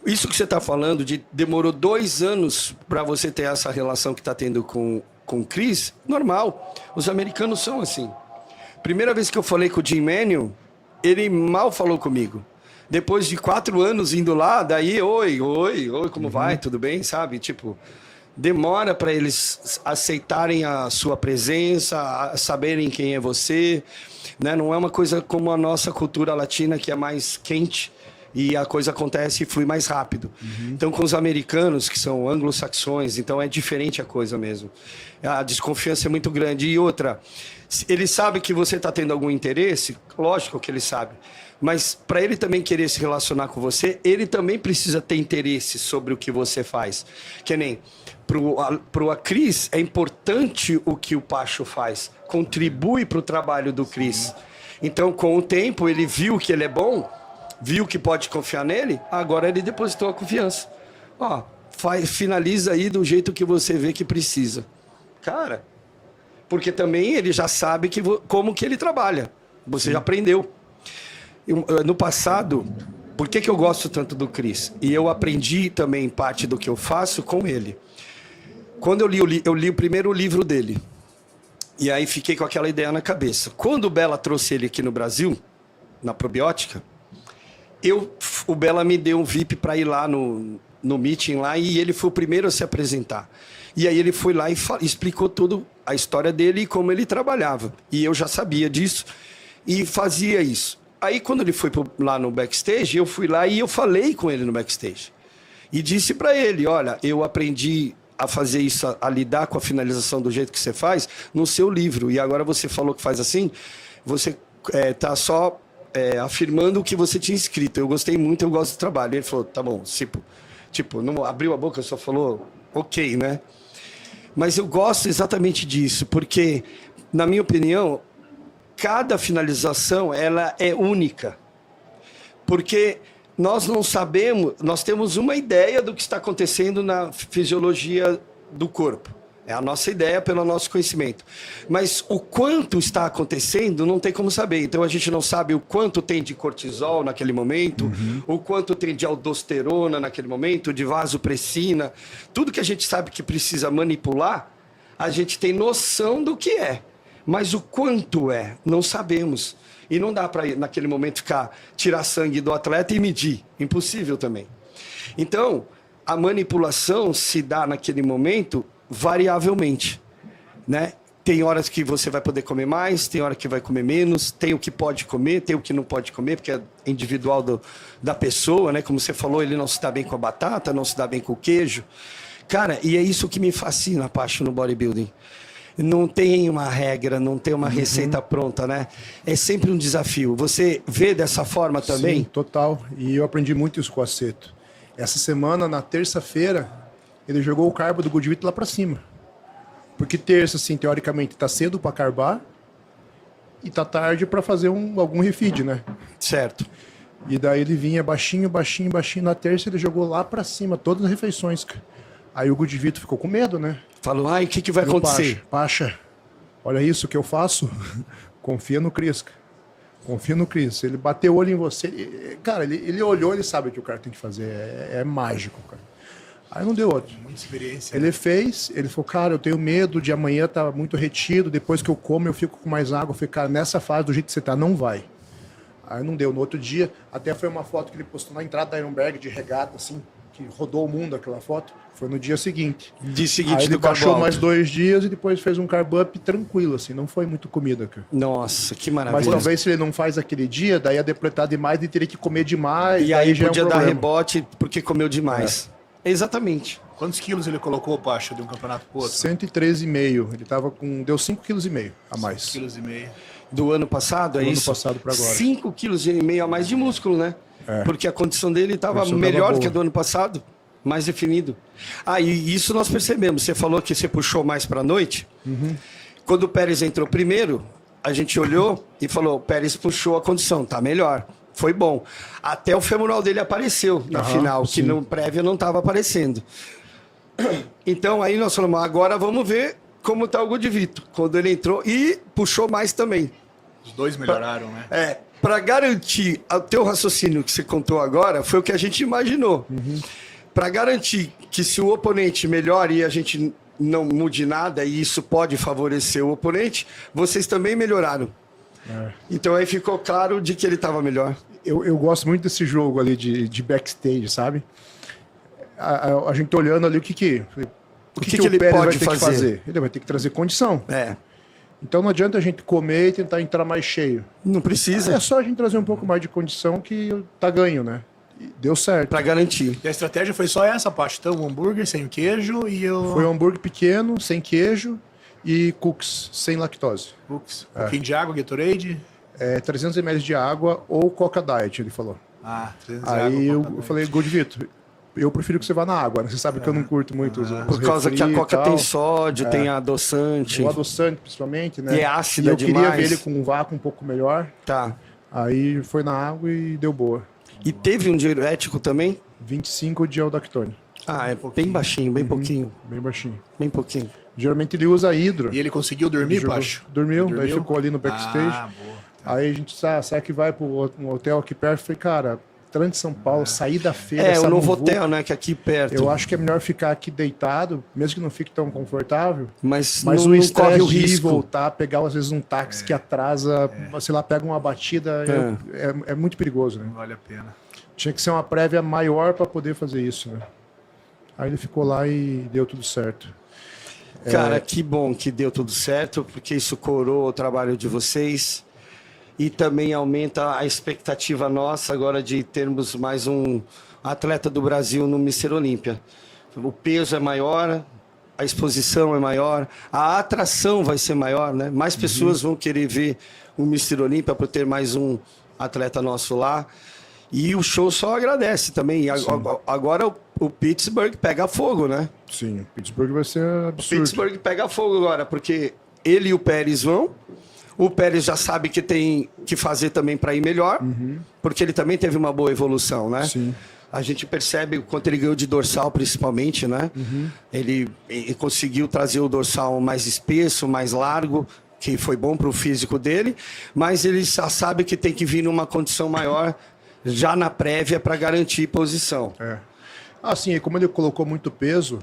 Isso que você está falando, demorou 2 anos para você ter essa relação que está tendo com o Chris, normal. Os americanos são assim. Primeira vez que eu falei com o Jim Manion, ele mal falou comigo. Depois de 4 anos indo lá, daí, oi, como vai? Tudo bem? Sabe? Tipo, demora para eles aceitarem a sua presença, saberem quem é você, né? Não é uma coisa como a nossa cultura latina, que é mais quente e a coisa acontece e flui mais rápido. Então, com os americanos, que são anglo-saxões, então é diferente a coisa mesmo. A desconfiança é muito grande. E outra, ele sabe que você está tendo algum interesse, lógico que ele sabe, mas para ele também querer se relacionar com você, ele também precisa ter interesse sobre o que você faz. Que nem pro a Cris, é importante o que o Pacho faz, contribui para o trabalho do Cris. Então, com o tempo, ele viu que ele é bom, viu que pode confiar nele, agora ele depositou a confiança. Ó, finaliza aí do jeito que você vê que precisa. Cara, porque também ele já sabe como que ele trabalha. Você já aprendeu. No passado, por que eu gosto tanto do Chris? E eu aprendi também parte do que eu faço com ele. Quando eu li o primeiro livro dele. E aí fiquei com aquela ideia na cabeça. Quando o Bela trouxe ele aqui no Brasil, na probiótica, o Bela me deu um VIP para ir lá no meeting lá, e ele foi o primeiro a se apresentar. E aí ele foi lá e explicou tudo, a história dele e como ele trabalhava. E eu já sabia disso e fazia isso. Aí quando ele foi lá no backstage, eu fui lá e eu falei com ele no backstage. E disse para ele, olha, eu aprendi a fazer isso, a lidar com a finalização do jeito que você faz no seu livro. E agora você falou que faz assim, você tá só afirmando o que você tinha escrito. Eu gostei muito, eu gosto do trabalho. Ele falou, tá bom, tipo, não abriu a boca, só falou, ok, né? Mas eu gosto exatamente disso, porque, na minha opinião, cada finalização ela é única. Porque nós não sabemos, nós temos uma ideia do que está acontecendo na fisiologia do corpo. É a nossa ideia pelo nosso conhecimento. Mas o quanto está acontecendo, não tem como saber. Então, a gente não sabe o quanto tem de cortisol naquele momento, o quanto tem de aldosterona naquele momento, de vasopressina. Tudo que a gente sabe que precisa manipular, a gente tem noção do que é. Mas o quanto não sabemos. E não dá para, naquele momento, tirar sangue do atleta e medir. Impossível também. Então, a manipulação se dá naquele momento variavelmente, né? Tem horas que você vai poder comer mais, tem hora que vai comer menos, tem o que pode comer, tem o que não pode comer, porque é individual da pessoa, né? Como você falou, ele não se dá bem com a batata, não se dá bem com o queijo. Cara, e é isso que me fascina, Pacho, no bodybuilding. Não tem uma regra, não tem uma receita pronta, né? É sempre um desafio. Você vê dessa forma também? Sim, total. E eu aprendi muito isso com o Aceto. Essa semana, na terça-feira, ele jogou o carbo do Goodwheat lá pra cima. Porque terça, assim, teoricamente, tá cedo pra carbar e tá tarde pra fazer algum refeed, né? Certo. E daí ele vinha baixinho. Na terça ele jogou lá pra cima, todas as refeições. Aí o Goodwheat ficou com medo, né? Falou, o que vai acontecer? Pacha, olha isso que eu faço. Confia no Cris. Confia no Cris. Ele bateu o olho em você. Cara, ele olhou, ele sabe o que o cara tem que fazer. É mágico, cara. Aí não deu outro. Muita experiência. Ele fez, ele falou, cara, eu tenho medo de amanhã estar muito retido, depois que eu como eu fico com mais água. Eu falei, cara, nessa fase, do jeito que você tá, não vai. Aí não deu. No outro dia, até foi uma foto que ele postou na entrada da Ironberg de regata, assim, que rodou o mundo aquela foto. Foi no dia seguinte. Aí ele baixou mais 2 dias e depois fez um carb up tranquilo, assim, não foi muito comida, cara. Nossa, que maravilha. Mas talvez se ele não faz aquele dia, daí ia depletar demais e teria que comer demais. E aí já podia é um dar problema. rebote porque comeu demais. Exatamente. Quantos quilos ele colocou, Pacha, de um campeonato pro outro? 113,5. Ele tava com... Deu 5,5 kg a mais. 5,5 kg. Do ano passado, é Do ano isso? passado pra agora. 5,5 kg a mais de músculo, né? É. Porque a condição dele estava condição melhor tava do que a boa. do ano passado. Mais definido. E isso nós percebemos. Você falou que você puxou mais para a noite. Quando o Pérez entrou primeiro, a gente olhou e falou, o Pérez puxou a condição, tá melhor. Foi bom. Até o femoral dele apareceu na final, que no prévia não estava aparecendo. Então aí nós falamos, agora vamos ver como tá o Goodwheat. Quando ele entrou e puxou mais também. Os dois melhoraram, né? Para garantir o teu raciocínio que você contou agora, foi o que a gente imaginou. Para garantir que se o oponente melhore e a gente não mude nada, e isso pode favorecer o oponente, vocês também melhoraram. Então aí ficou claro de que ele estava melhor. Eu gosto muito desse jogo ali de backstage, sabe? A gente olhando ali o que ele Pérez pode vai ter que fazer. Ele vai ter que trazer condição. Então não adianta a gente comer e tentar entrar mais cheio. Não precisa. É só a gente trazer um pouco mais de condição que tá ganho, né? E deu certo. Para garantir. E a estratégia foi só essa, Pacho? Então, o hambúrguer sem queijo e o... Foi um hambúrguer pequeno, sem queijo e cookies, sem lactose. Cookies. Um pouquinho de água, Gatorade. 300 ml de água ou Coca Diet, ele falou. 300 Aí água, eu Coca falei, Gold Vitor, eu prefiro que você vá na água, né? Você sabe que eu não curto muito os Por causa que a refri e Coca tal. tem sódio, tem adoçante. O adoçante, principalmente, né? E é ácida eu demais. queria ver ele com um vácuo um pouco melhor. Tá. Aí foi na água e deu boa. E teve um diurético também? 25 de aldactone. É bem baixinho, bem pouquinho. Bem baixinho. Bem pouquinho. Geralmente ele usa hidro. E ele conseguiu dormir, Ele jogou- Pacho? Dormiu, daí ficou ali no backstage. Boa. Aí a gente será que vai para um hotel aqui perto? Falei, cara, Trans de São Paulo, sair da feira. O essa novo muvuca, hotel, né? Que é aqui perto. Eu acho que é melhor ficar aqui deitado, mesmo que não fique tão confortável. Mas Mas não, o não estresse corre o de ir e risco. voltar, pegar às vezes um táxi que atrasa, sei lá, pega uma batida, é muito perigoso, né? Não vale a pena. Tinha que ser uma prévia maior para poder fazer isso, né? Aí ele ficou lá e deu tudo certo. Cara, que bom que deu tudo certo, porque isso coroa o trabalho de vocês e também aumenta a expectativa nossa agora de termos mais um atleta do Brasil no Mister Olímpia. O peso é maior, a exposição é maior, a atração vai ser maior, né? Mais pessoas vão querer ver o Mister Olímpia por ter mais um atleta nosso lá. E o show só agradece também. E agora o Pittsburgh pega fogo, né? Sim, Pittsburgh vai ser O absurdo. Pittsburgh pega fogo agora, porque ele e o Pérez vão. O Pérez já sabe que tem que fazer também para ir melhor, porque ele também teve uma boa evolução, né? Sim. A gente percebe o quanto ele ganhou de dorsal, principalmente, né? Ele conseguiu trazer o dorsal mais espesso, mais largo, que foi bom para o físico dele, mas ele já sabe que tem que vir numa condição maior já na prévia para garantir posição. Assim, como ele colocou muito peso,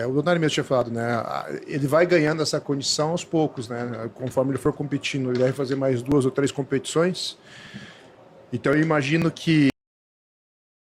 o Donari mesmo tinha falado, né? Ele vai ganhando essa condição aos poucos, né? Conforme ele for competindo, ele vai fazer mais 2 ou 3 competições. Então eu imagino que